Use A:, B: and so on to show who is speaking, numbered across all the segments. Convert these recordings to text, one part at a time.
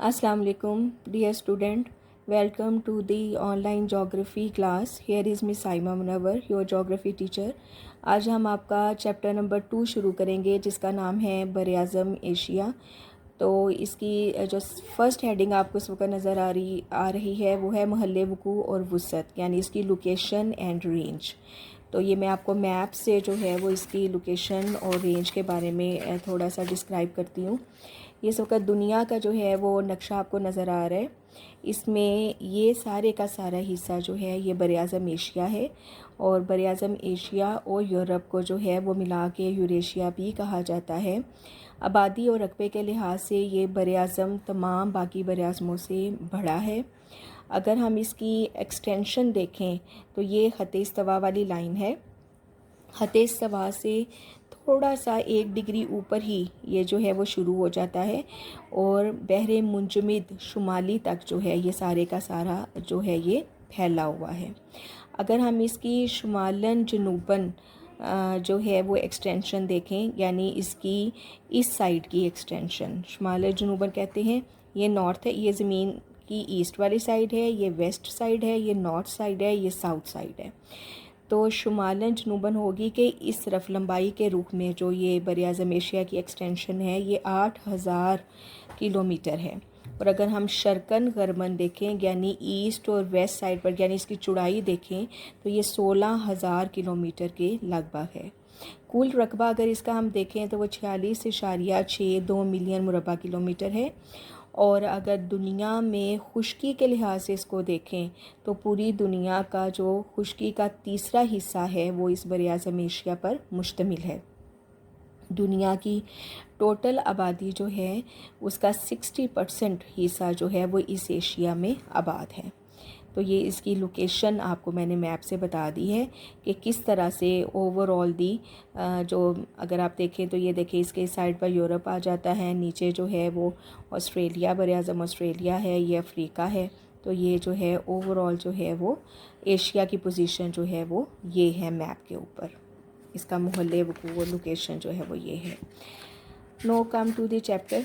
A: Assalamu alaikum, dear student. Welcome to the online geography class. Here is Miss Saima Munawar, your geography teacher. आज हम आपका chapter number 2 शुरू करेंगे जिसका नाम है बर-ए-आज़म एशिया। तो इसकी जो फर्स्ट हेडिंग आपको इस वक्त नज़र आ रही है वो है महल वकू और वसअत, यानी इसकी लोकेशन एंड रेंज। तो ये मैं आपको मैप से जो है वो इसकी लोकेशन और रेंज के बारे में थोड़ा सा डिस्क्राइब करती हूँ। ये इस वक्त दुनिया का जो है वो नक्शा आपको नज़र आ रहा है। इसमें ये सारे का सारा हिस्सा जो है ये बर-ए-आज़म एशिया है, और बर-ए-आज़म एशिया और यूरोप को जो है वो मिला के यूरेशिया भी कहा जाता है। आबादी और रकबे के लिहाज से ये बर-ए-आज़म तमाम बाकी बर-ए-आज़मों से बड़ा है। अगर हम इसकी एक्सटेंशन देखें तो ये ख़त-ए-इस्तवा वाली लाइन है। ख़त-ए-इस्तवा से थोड़ा सा 1 डिग्री ऊपर ही ये जो है वो शुरू हो जाता है, और बहरे मुंजमिद शुमाली तक जो है ये सारे का सारा जो है ये फैला हुआ है। अगर हम इसकी शुमालन जनूबन जो है वो एक्सटेंशन देखें, यानी इसकी इस साइड की एक्सटेंशन शुमाल जनूबन कहते हैं। ये नॉर्थ है, ये ज़मीन की ईस्ट वाली साइड है, ये वेस्ट साइड है, ये नॉर्थ साइड है, ये साउथ साइड है। तो शुमालन जनूबन होगी कि इस तरफ लंबाई के रुख में जो ये बर-ए-आज़म एशिया की एक्सटेंशन है ये 8000 किलोमीटर है। और अगर हम शर्कन गरबन देखें, यानी ईस्ट और वेस्ट साइड पर, यानी इसकी चौड़ाई देखें तो ये 16000 किलोमीटर के लगभग है। कुल रकबा अगर इसका हम देखें तो वो 46.62 मिलियन मुरबा किलोमीटर है। और अगर दुनिया में खुश्की के लिहाज से इसको देखें तो पूरी दुनिया का जो खुश्की का तीसरा हिस्सा है वो इस बर-ए-आज़म एशिया पर मुश्तमिल है। दुनिया की टोटल आबादी जो है उसका 60% हिस्सा जो है वो इस एशिया में आबाद है। तो ये इसकी लोकेशन आपको मैंने मैप से बता दी है कि किस तरह से ओवरऑल दी जो अगर आप देखें तो ये देखें इसके साइड पर यूरोप आ जाता है, नीचे जो है वो ऑस्ट्रेलिया बर-ए-आज़म ऑस्ट्रेलिया है, ये अफ्रीका है। तो ये जो है ओवरऑल जो है वो एशिया की पोजीशन जो है वो ये है मैप के ऊपर। इसका महल वकू लोकेशन जो है वो ये है। Now come to the chapter.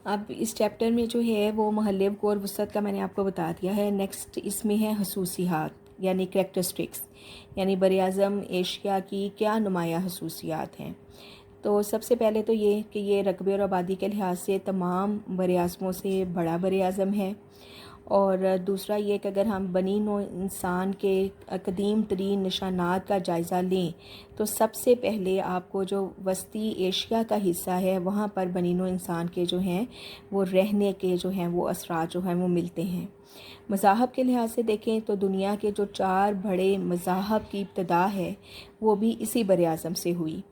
A: अब इस चैप्टर में जो है वो महल वकू और वसअत का मैंने आपको बता दिया है। नेक्स्ट इसमें है खसूसियात यानी करैक्टरिस्टिक्स, यानी बर-ए-आज़म एशिया की क्या नुमाया खसूसियात हैं। तो सबसे पहले तो ये कि ये रकबे और आबादी के लिहाज से तमाम बर-ए-आज़मों से बड़ा बर-ए-आज़म है। और दूसरा ये कि अगर हम बनी नौ इंसान के कदीम तरीन निशानात का जायज़ा लें तो सबसे पहले आपको जो वस्ती एशिया का हिस्सा है वहाँ पर बनी नौ इंसान के जो हैं वो रहने के जो हैं वो असरात जो हैं वो मिलते हैं। मज़ाहब के लिहाज से देखें तो दुनिया के जो 4 बड़े मज़ाहब की इब्तदा है वो भी इसी बर-ए-आज़म से हुई।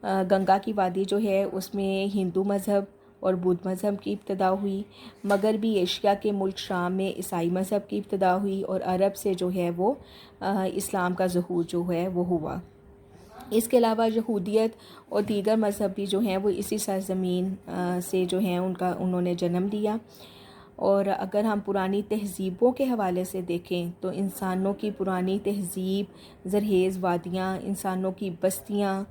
A: गंगा की वादी जो है उसमें हिंदू मज़हब और बुद्ध मज़हब की इब्तदा हुई। मगरबी एशिया के मुल्क शाम में ईसाई मज़हब की इब्तदा हुई, और अरब से जो है वो इस्लाम का ज़हूर जो है वो हुआ। इसके अलावा यहूदियत और दीगर मज़हब भी जो हैं वो इसी सरज़मीन से जो हैं उन्होंने जन्म लिया। और अगर हम पुरानी तहज़ीबों के हवाले से देखें तो इंसानों की पुरानी तहज़ीब, ज़रहेज़ वादियाँ, इंसानों की बस्तियाँ,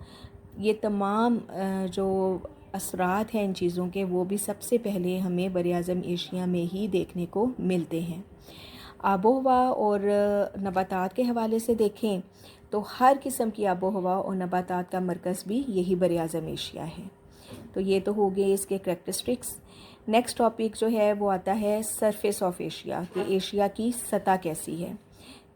A: ये तमाम जो असरात हैं इन चीज़ों के वो भी सबसे पहले हमें बर-ए-आज़म एशिया में ही देखने को मिलते हैं। आबो हवा और नबातात के हवाले से देखें तो हर किस्म की आबो हवा और नबातात का मरकज़ भी यही बर-ए-आज़म एशिया है। तो ये तो हो गए इसके करैक्टरिस्टिक्स। नेक्स्ट टॉपिक जो है वो आता है सरफेस ऑफ एशिया, कि एशिया की सतह कैसी है।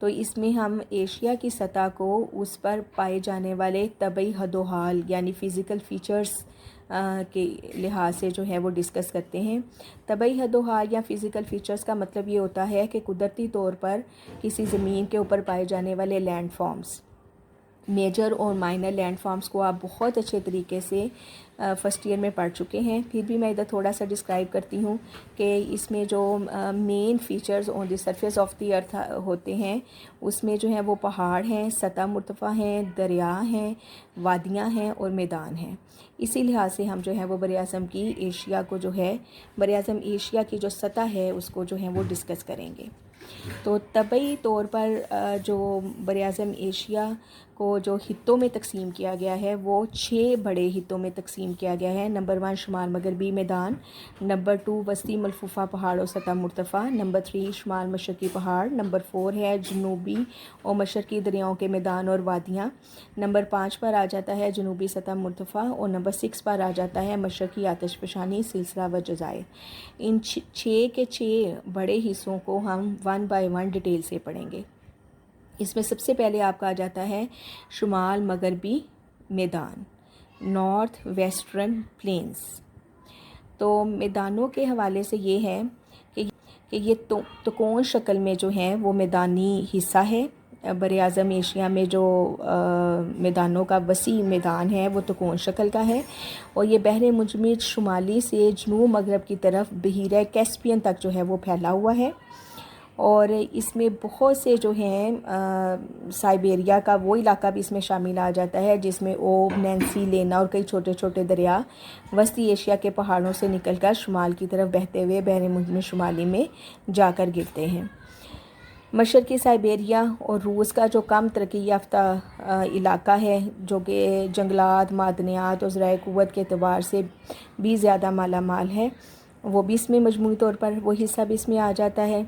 A: तो इसमें हम एशिया की सतह को उस पर पाए जाने वाले तबई हदोहाल यानी फ़िज़िकल फ़ीचर्स के लिहाज से जो है वो डिस्कस करते हैं। तबई हदोहाल या फ़िज़िकल फ़ीचर्स का मतलब ये होता है कि कुदरती तौर पर किसी ज़मीन के ऊपर पाए जाने वाले लैंड फॉर्म्स, मेजर और माइनर लैंड फॉर्म्स को आप बहुत अच्छे तरीके से फ़र्स्ट ईयर में पढ़ चुके हैं। फिर भी मैं इधर थोड़ा सा डिस्क्राइब करती हूँ कि इसमें जो main features on the surface of the earth होते हैं उसमें जो है वो पहाड़ हैं, सतह मुर्तफ़ा हैं, दरिया हैं, वादियाँ हैं और मैदान हैं। इसी लिहाज से हम जो है वो बर-ए-आज़म की एशिया को जो है बर-ए-आज़म एशिया की जो सतह है उसको जो है वो डिस्कस करेंगे। तो तबई तौर पर जो बर-ए-आज़म एशिया को जो हितों में तकसीम किया गया है वो 6 बड़े हितों में तकसीम किया गया है। नंबर 1 शुमाल मगरबी मैदान, नंबर 2 वस्ती मलफूफ़ा पहाड़ और सतह मुर्तफ़ा, नंबर 3 शुमाल मशरक़ी पहाड़, नंबर 4 है जनूबी और मशरक़ी दरियाओं के मैदान और वादियाँ, नंबर 5 पर आ जाता है जनूबी सतह मुर्तफ़ा और नंबर 6 पर आ जाता है मशरक़ी आतिशफ़शानी सिलसिला व जज़ायर। इन 6 के 6 बड़े हिस्सों को हम 1 बाय 1 डिटेल से पढ़ेंगे। इसमें सबसे पहले आपका आ जाता है शुमाल मगरबी मैदान, नॉर्थ वेस्टर्न प्लेन्स। तो मैदानों के हवाले से ये है कि ये त्रिकोण शक्ल में जो है वो मैदानी हिस्सा है। बर-ए-आज़म एशिया में जो मैदानों का वसी मैदान है वो त्रिकोण शक्ल का है और ये बहर मुजमिद शुमाली से जनूब मगरब की तरफ बहीरा कैस्पियन तक जो है वो फैला हुआ है। और इसमें बहुत से जो हैं साइबेरिया का वो इलाका भी इसमें शामिल आ जाता है जिसमें ओब, नैन्सी, लेना और कई छोटे छोटे दरिया वस्ती एशिया के पहाड़ों से निकलकर शुमाल की तरफ बहते हुए बहर मुजमिद शुमाली में जाकर गिरते हैं। मशरक़ी साइबेरिया और रूस का जो कम तरक्की याफ्ता इलाका है जो कि जंगलात, मादनियात और ज़राए क़ुव्वत के एतबार से भी ज़्यादा माला माल है, वो भी इसमें मजमूई तौर पर वो हिस्सा भी इसमें आ जाता है।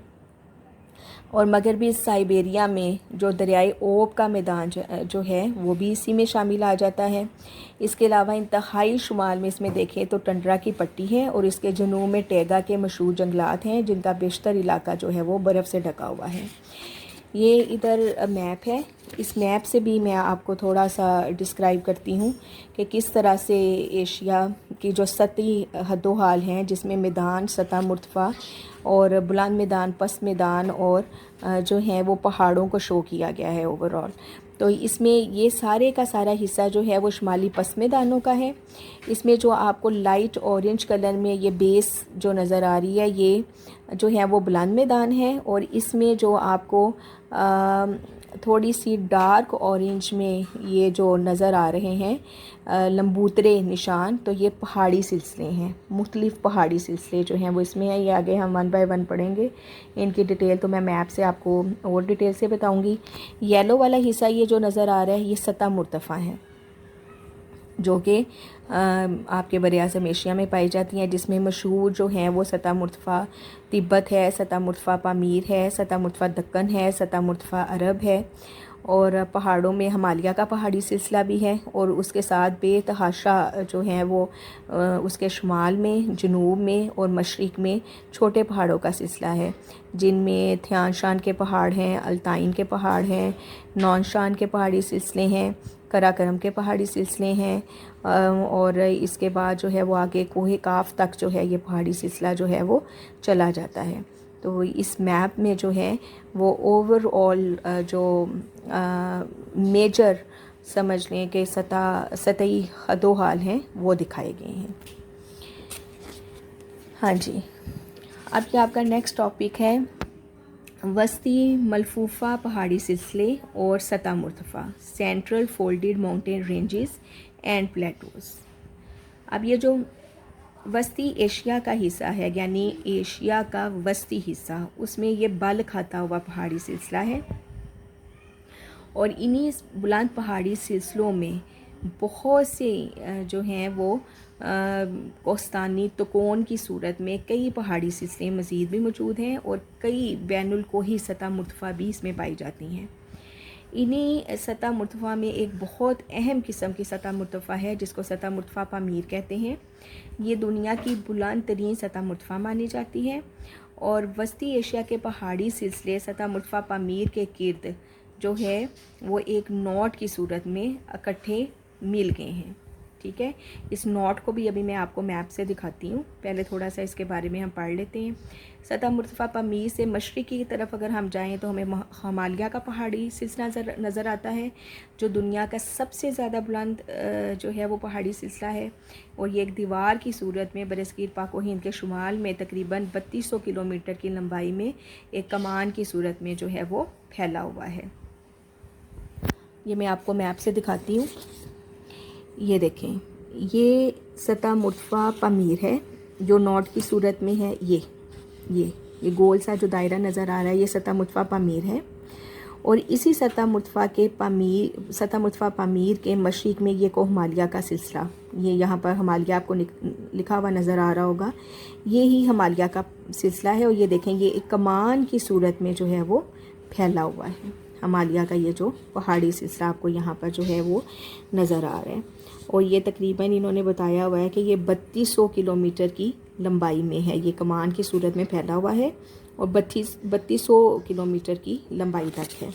A: और मगरबी साइबेरिया में जो दरियाई ओब का मैदान जो है वो भी इसी में शामिल आ जाता है। इसके अलावा इंतहाई शुमाल में इसमें देखें तो टंड्रा की पट्टी है और इसके जनूब में टैगा के मशहूर जंगलात हैं जिनका बेशतर इलाका जो है वो बर्फ़ से ढका हुआ है। ये इधर मैप है, इस मैप से भी मैं आपको थोड़ा सा डिस्क्राइब करती हूँ कि किस तरह से एशिया की जो सतही हदो हाल हैं जिसमें मैदान, सतह मुर्तफ़ा और बुलंद मैदान, पस्त मैदान और जो हैं वो पहाड़ों को शो किया गया है ओवरऑल। तो इसमें ये सारे का सारा हिस्सा जो है वो शुमाली पस्त मैदानों का है। इसमें जो आपको लाइट ऑरेंज कलर में ये बेस जो नज़र आ रही है ये जो है वो बुलंद मैदान है और इसमें जो आपको थोड़ी सी डार्क ऑरेंज में ये जो नज़र आ रहे हैं लंबूतरे निशान, तो ये पहाड़ी सिलसिले हैं। मुख्तलिफ़ पहाड़ी सिलसिले जो हैं वो इसमें हैं। ये आगे हम 1 बाय 1 पढ़ेंगे। इनकी डिटेल तो मैं मैप से आपको और डिटेल से बताऊंगी। येलो वाला हिस्सा ये जो नज़र आ रहा है ये सतह मुर्तफ़ा है जो कि आपके बर-ए-आज़म एशिया में पाई जाती हैं, जिसमें मशहूर जो हैं वो सतह मुर्तफ़ा तिब्बत है, सतह मुर्तफ़ा पामीर है, सतह मुर्तफ़ा दक्कन है, सतह मुर्तफ़ा अरब है और पहाड़ों में हिमालय का पहाड़ी सिलसिला भी है और उसके साथ बेतहाशा जो हैं वो उसके शुमाल में, जनूब में और मशरिक़ में छोटे पहाड़ों का सिलसिला है जिनमें थियानशान के पहाड़ हैं, अल्ताइन के पहाड़ हैं, नौनशान के पहाड़ी सिलसिले हैं, कराकरम के पहाड़ी सिलसिले हैं और इसके बाद जो है वो आगे कोहे काफ तक जो है ये पहाड़ी सिलसिला जो है वो चला जाता है। तो इस मैप में जो है वो ओवरऑल जो मेजर समझ लें कि सतही हदो हाल हैं वो दिखाए गए हैं। हाँ जी, अब ये आपका नेक्स्ट टॉपिक है वस्ती मलफूफ़ा पहाड़ी सिलसिले और सतह मुर्तफ़ा, central folded mountain ranges and plateaus. अब ये जो वस्ती एशिया का हिस्सा है यानी एशिया का वस्ती हिस्सा, उसमें ये बल खाता हुआ पहाड़ी सिलसिला है और इन्हीं बुलंद पहाड़ी सिलसिलों में बहुत से जो हैं वो कोस्तानी त्रिकोण की सूरत में कई पहाड़ी सिलसिले मज़ीद भी मौजूद हैं और कई बैनुल कोही सतह मुर्तफ़ा भी इसमें पाई जाती हैं। इन्हीं सतह मुर्तफ़ा में एक बहुत अहम किस्म की सतह मुर्तफ़ा है जिसको सतह मुर्तफ़ा पामीर कहते हैं। ये दुनिया की बुलंद तरीन सतह मुर्तफ़ा मानी जाती है और वस्ती एशिया के पहाड़ी सिलसिले सतह मुर्तफ़ा पामीर के गिर्द जो है वो एक नोट की सूरत में इकट्ठे मिल गए हैं। ठीक है, इस नोट को भी अभी मैं आपको मैप से दिखाती हूँ। पहले थोड़ा सा इसके बारे में हम पढ़ लेते हैं। सतह मुर्तफ़ा पामीर से मशरिक़ी की तरफ अगर हम जाएं तो हमें हिमालय का पहाड़ी सिलसिला नज़र आता है जो दुनिया का सबसे ज़्यादा बुलंद जो है वो पहाड़ी सिलसिला है और ये एक दीवार की सूरत में बरसगीर पाक व हिंद के शुमाल में तकरीबन 3200 किलोमीटर की लंबाई में एक कमान की सूरत में जो है वो फैला हुआ है। ये मैं आपको मैप से दिखाती हूँ। ये देखें, ये सतह मुर्तफ़ा पामीर है जो नोट की सूरत में है। ये गोल सा जो दायरा नज़र आ रहा है ये सतह मुर्तफ़ा पामीर है और इसी सतह मुर्तफ़ा पामीर के मशरिक़ में ये कोहमालिया का सिलसिला, ये यहाँ पर हिमालय आपको लिखा हुआ नज़र आ रहा होगा, ये ही हिमालय का सिलसिला है। और ये देखें, ये एक कमान की सूरत में जो है वो फैला हुआ है। हिमालय का ये जो पहाड़ी सिलसिला आपको यहाँ पर जो है वो नज़र आ रहा है। और ये तकरीबन इन्होंने बताया हुआ है कि ये 3200 किलोमीटर की लंबाई में है, ये कमान की सूरत में फैला हुआ है और 3200 किलोमीटर की लंबाई तक है।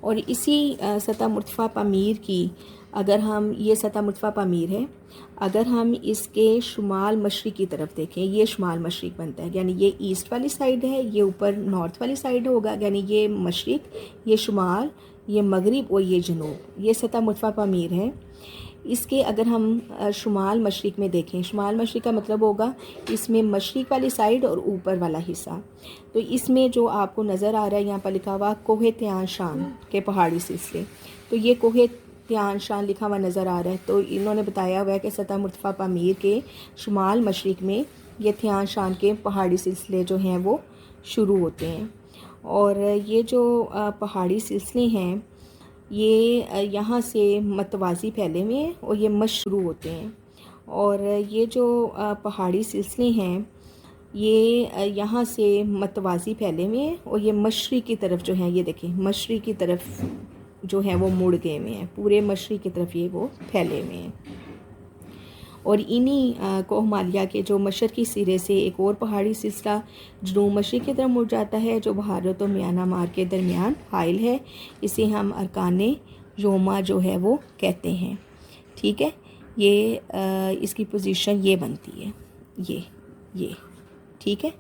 A: और इसी सतह मुर्तफ़ा पामीर की, अगर हम, ये सतह मुर्तफ़ा पामीर है, अगर हम इसके शुमाल मशरिक़ की तरफ देखें, ये शुमाल मशरिक़ बनता है, यानी ये ईस्ट वाली साइड है, ये ऊपर नॉर्थ वाली साइड होगा, यानी ये मशरिक़, ये शुमाल, ये मगरिब और ये जनूब, ये सतह मुर्तफ़ा पामीर है। इसके अगर हम शुमाल मशरिक़ में देखें, शुमाल मशरिक़ का मतलब होगा इसमें मशरिक़ वाली साइड और ऊपर वाला हिस्सा। तो इसमें जो आपको नज़र आ रहा है यहाँ पर लिखा हुआ कोहे त्यान शान के पहाड़ी सिलसिले, तो ये कोहे त्यान शान लिखा हुआ नज़र आ रहा है। तो इन्होंने बताया हुआ है कि सतह मुर्तफ़ा पामीर के शुमाल मशरिक़ में ये त्यान शान के पहाड़ी सिलसिले जो हैं वो शुरू होते हैं। और ये जो पहाड़ी सिलसिले हैं ये यहाँ से मतवाज़ी फैले हुए हैं और ये मश शुरू होते हैं। और ये जो पहाड़ी सिलसिले हैं ये यहाँ से मतवाज़ी फैले हुए हैं और ये मशरिक़ की तरफ जो है, ये देखें मशरिक़ की तरफ जो है वो मुड़ गए हुए हैं, पूरे मशरिक़ की तरफ ये वो फैले हुए हैं। और इन्हीं कोहमालिया के जो मशरक़ी सिरे से एक और पहाड़ी सिलसिला जनूब मशरिक़ की तरफ मुड़ जाता है, जो भारत और म्यांमार के दरमियान हाइल है। इसे हम अरकाने योमा जो है वो कहते हैं। ठीक है, ये इसकी पोजीशन ये बनती है, ये ठीक है,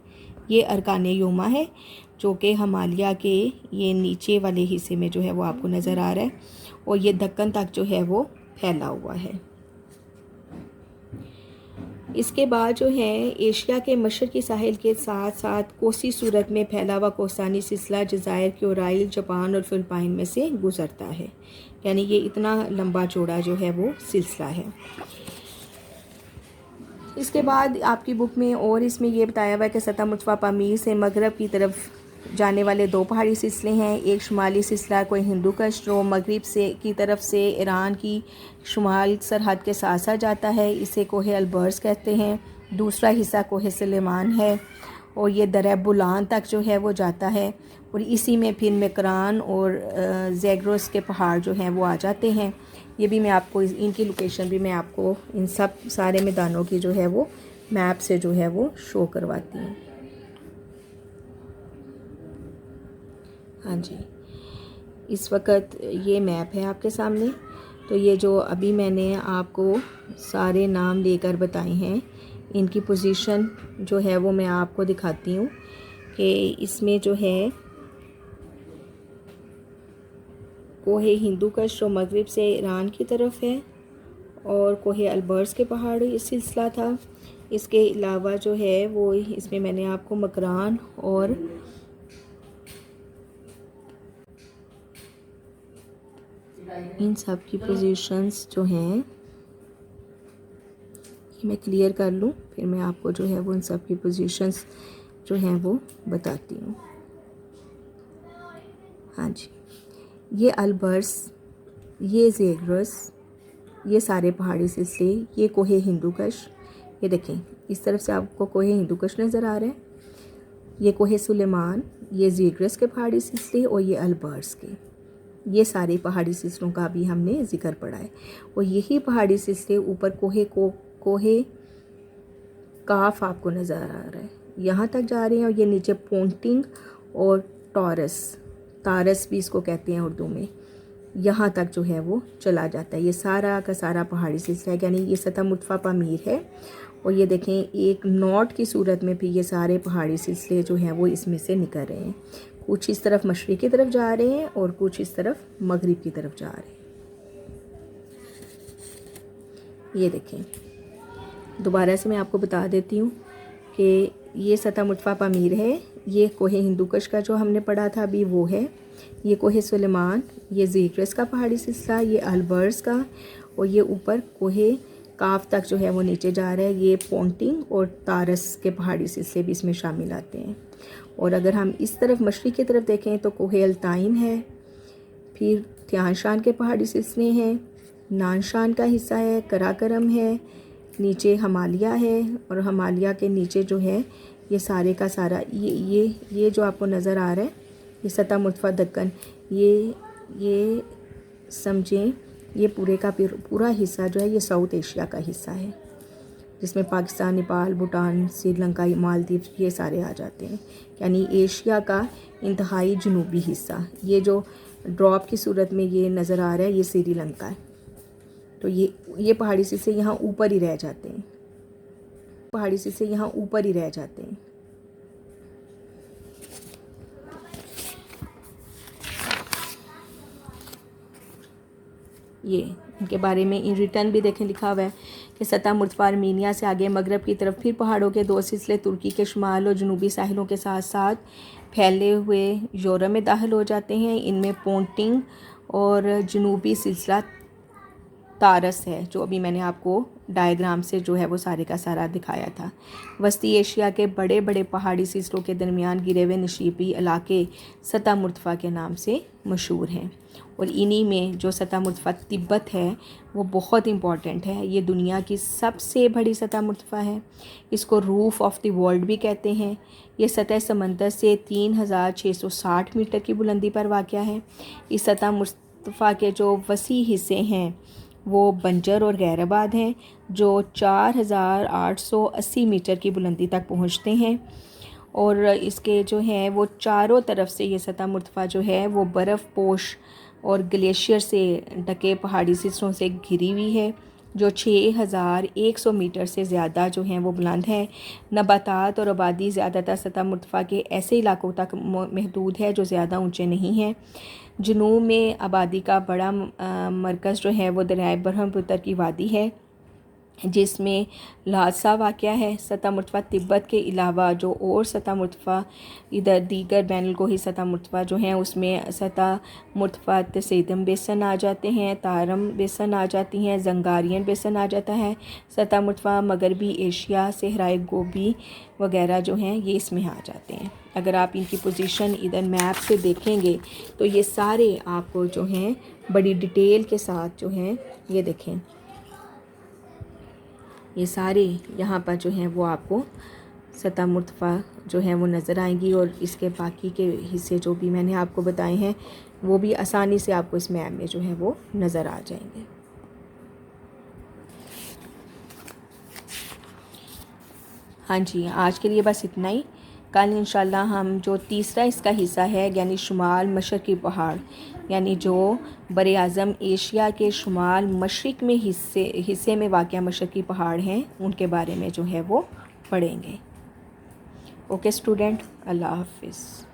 A: ये अरकाने योमा है जो कि हिमालय के ये नीचे वाले हिस्से में जो है वो आपको नज़र आ रहा है और ये दक्कन तक जो है वो फैला हुआ है। इसके बाद जो है एशिया के मशरक़ी साहिल के साथ साथ कोसी सूरत में फैला हुआ कोस्तानी सिलसिला जज़ायर क्यूराइल, जापान और फ़िलिपाइन में से गुज़रता है, यानी ये इतना लंबा चौड़ा जो है वो सिलसिला है। इसके बाद आपकी बुक में और इसमें ये बताया हुआ है कि सतह मुर्तफ़ा पामीर से मगरब की तरफ जाने वाले दो पहाड़ी सिलसिले हैं। एक शुमाली सिलसिला कोहे हिंदूकुश जो मगरिब से की तरफ से ईरान की शुमाल सरहद के साथ साथ जाता है, इसे कोहे अलबर्स कहते हैं। दूसरा हिस्सा कोहे सुलेमान है और ये दर्या बुलान तक जो है वो जाता है और इसी में फिर मकरान और ज़ैग्रोस के पहाड़ जो हैं वो आ जाते हैं। ये भी मैं आपको इनकी लोकेशन भी मैं आपको इन सब सारे मैदानों की जो है वो मैप से जो है वो शो करवाती हूँ। हाँ जी, इस वक्त ये मैप है आपके सामने। तो ये जो अभी मैंने आपको सारे नाम लेकर बताए हैं, इनकी पोजीशन जो है वो मैं आपको दिखाती हूँ कि इसमें जो है कोहे हिंदूकुश जो मगरिब से ईरान की तरफ है और कोहे अलबर्स के पहाड़ी सिलसिला था। इसके अलावा जो है वो इसमें मैंने आपको मकरान और इन सब की पोजीशंस जो हैं ये मैं क्लियर कर लूँ, फिर मैं आपको जो है वो इन सब की पोजीशंस जो हैं वो बताती हूँ। हाँ जी, ये अलबर्स, ये ज़ैग्रोस, ये सारे पहाड़ी सिलसिले, ये कोहे हिंदूकुश, ये देखें इस तरफ से आपको कोहे हिंदूकुश नज़र आ रहा है, ये कोहे सुलेमान, ये ज़ैग्रोस के पहाड़ी सिलसिले और ये अलबर्स के, ये सारे पहाड़ी सिलसिलों का भी हमने ज़िक्र पढ़ा है। और यही पहाड़ी सिलसिले ऊपर कोहे काफ आपको नज़र आ रहा है, यहाँ तक जा रहे हैं और ये नीचे पोंटिंग और तारस भी इसको कहते हैं उर्दू में, यहाँ तक जो है वो चला जाता है। ये सारा का सारा पहाड़ी सिलसिला है, यानी ये सतह मुर्तफ़ा पामीर है। और ये देखें एक नोट की सूरत में भी ये सारे पहाड़ी सिलसिले जो हैं वो इसमें से निकल रहे हैं। कुछ इस तरफ मशरिक़ की तरफ जा रहे हैं और कुछ इस तरफ मगरिब की तरफ जा रहे हैं। ये देखें, दोबारा से मैं आपको बता देती हूँ कि ये सतह मुर्तफ़ा पामीर है, ये कोहे हिंदूकुश का जो हमने पढ़ा था अभी वो है, ये कोहे सुलेमान, ये ज़ैग्रोस का पहाड़ी सिलसिला, ये अलबर्स का, और ये ऊपर कोहे काफ तक जो है वो नीचे जा रहा है। ये पोंटिंग और तारस के पहाड़ी सिलसिले भी इसमें शामिल आते हैं। और अगर हम इस तरफ मशरिक़ की तरफ देखें तो कोहे अल्ताइन है, फिर तियान शान के पहाड़ी सिलसिले हैं, नानशान का हिस्सा है, कराकरम है, नीचे हिमालय है, और हिमालय के नीचे जो है ये सारे का सारा ये जो आपको नज़र आ रहा है ये सतह मुर्तफ़ा दक्कन, ये समझें ये पूरे का पूरा हिस्सा जो है ये साउथ एशिया का हिस्सा है, जिसमें पाकिस्तान, नेपाल, भूटान, श्रीलंका, मालदीव ये सारे आ जाते हैं। यानी एशिया का इंतहाई जनूबी हिस्सा, ये जो ड्रॉप की सूरत में ये नज़र आ रहा है ये श्रीलंका है। तो ये पहाड़ी से यहाँ ऊपर ही रह जाते हैं, पहाड़ी से यहाँ ऊपर ही रह जाते हैं। ये इनके बारे में इन रिटर्न भी देखें लिखा हुआ है कि सतह मुर्तफ़ा आर्मीनिया से आगे मगरब की तरफ फिर पहाड़ों के 2 सिलसिले तुर्की के शुमाल और जनूबी साहिलों के साथ साथ फैले हुए यूरोप में दाखिल हो जाते हैं। इनमें पोंटिंग और जनूबी सिलसिला तारस है, जो अभी मैंने आपको डायग्राम से जो है वो सारे का सारा दिखाया था। वस्ती एशिया के बड़े बड़े पहाड़ी सिलसिलों के दरमियान गिरे हुए नशीबी इलाके सतह मुर्तफ़ा के नाम से मशहूर हैं, और इन्हीं में जो सतह मुर्तफ़ा तिब्बत है वो बहुत इम्पॉर्टेंट है। ये दुनिया की सबसे बड़ी सतह मुर्तफ़ा है, इसको रूफ़ ऑफ द वर्ल्ड भी कहते हैं। ये सतह समंदर से 3660 मीटर की बुलंदी पर वाक़या है। इस सतह मुर्तफ़ा के जो वसी हिस्से हैं वो बंजर और गैराबाद हैं, जो 4880 मीटर की बुलंदी तक पहुँचते हैं, और इसके जो हैं वो चारों तरफ से ये सतह मुर्तफ़ा जो है वो बर्फ़ पोश और ग्लेशियर से ढके पहाड़ी सिलसिलों से घिरी हुई है, जो 6100 मीटर से ज़्यादा जो हैं वो बुलंद है। नबातात और आबादी ज़्यादातर सतह मुर्तफ़ा के ऐसे इलाकों तक महदूद है जो ज़्यादा ऊंचे नहीं हैं। जुनूब में आबादी का बड़ा मरकज़ जो है वो दरियाए ब्रह्मपुत्र की वादी है, जिसमें लासा वाक़या है। सतह मुर्तफ़ा तिब्बत के अलावा जो और सतह मुर्तफ़ा इधर दीगर बैनुल-कोही सतह मुर्तफ़ा जो हैं उसमें सतह मुर्तफ़ा तसेदम बेसन आ जाते हैं, तारम बेसन आ जाती हैं, जंगारियन बेसन आ जाता है। सतह मुर्तफ़ा मगरबी एशिया, सहराए गोबी वगैरह जो हैं ये इसमें आ जाते हैं। अगर आप इनकी पोजीशन इधर मैप से देखेंगे तो ये सारे आपको जो हैं बड़ी डिटेल के साथ जो हैं ये देखें, ये सारे यहाँ पर जो हैं वो आपको सतह मुर्तफ़ा जो है वो नज़र आएंगी, और इसके बाकी के हिस्से जो भी मैंने आपको बताए हैं वो भी आसानी से आपको इस मैप में जो है वो नज़र आ जाएंगे। हाँ जी, आज के लिए बस इतना ही। कल इंशाल्लाह हम जो तीसरा इसका हिस्सा है यानी शुमाल मशरक़ी पहाड़, यानी जो बर आज़म एशिया के शुमाल मशरिक़ में हिस्से में वाक़या मशरक़ी पहाड़ हैं उनके बारे में जो है वो पढ़ेंगे। ओके स्टूडेंट, अल्लाह हाफ़िज़।